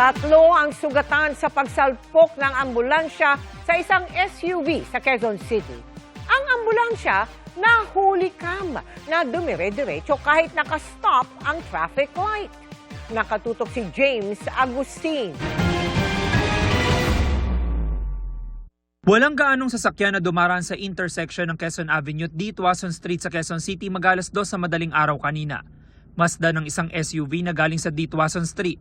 Tatlo ang sugatan sa pagsalpok ng ambulansya sa isang SUV sa Quezon City. Ang ambulansya nahuli kam na dumire-diretso kahit nakastop ang traffic light. Nakatutok si James Agustin. Walang gaanong sasakyan na dumaraan sa intersection ng Quezon Avenue at Dituason Street sa Quezon City mag-2 sa madaling araw kanina. Masdan ng isang SUV na galing sa Dituason Street.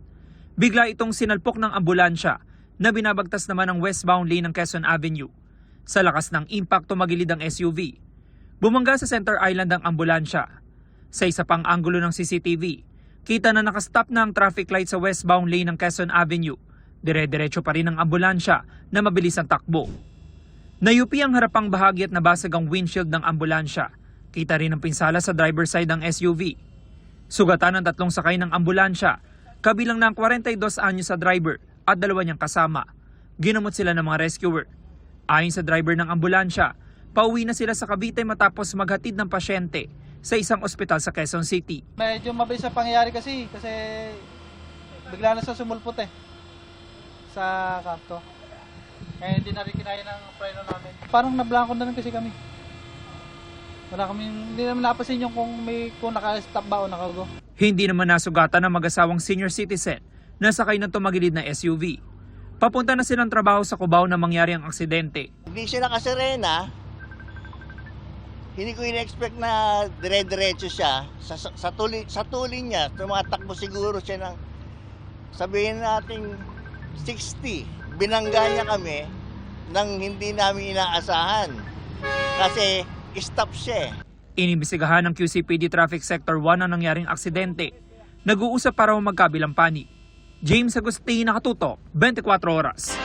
Bigla itong sinalpok ng ambulansya na binabagtas naman ang westbound lane ng Quezon Avenue. Sa lakas ng impact tumagilid ang SUV. Bumangga sa center island ang ambulansya. Sa isa pang anggulo ng CCTV, kita na nakastop na ang traffic light sa westbound lane ng Quezon Avenue. Dire-diretso pa rin ang ambulansya na mabilis ang takbo. Nayupi ang harapang bahagi at nabasag ang windshield ng ambulansya. Kita rin ang pinsala sa driver side ng SUV. Sugatan ang 3 sakay ng ambulansya, kabilang ng 42 anyos sa driver at 2 niyang kasama. Ginamot sila ng mga rescuer. Ayon sa driver ng ambulansya, pauwi na sila sa Cavite matapos maghatid ng pasyente sa isang ospital sa Quezon City. Medyo mabilis ang pangyayari kasi bigla na sa sumulpot sa kanto. Kaya hindi na rin kinaya ng preno namin. Parang nablangko na rin kasi kami. Hindi naman napasin yung kung naka-stop ba o nakago. Hindi naman nasugatan ng mag-asawang senior citizen na sakay ng tumagilid na SUV. Papunta na silang trabaho sa Cubao na mangyari ang aksidente. Hindi siya nakasirena. Hindi ko in-expect na dire-diretso siya. Sa tulin niya, tumatakbo siguro siya ng, sabihin natin, 60. Binangga niya kami nang hindi namin inaasahan. Kasi stop siya. Inimbestigahan ng QCPD Traffic Sector 1 ang nangyaring aksidente. Nag-uusap para magkabilang panig. James Agustin, nakatutok, 24 oras.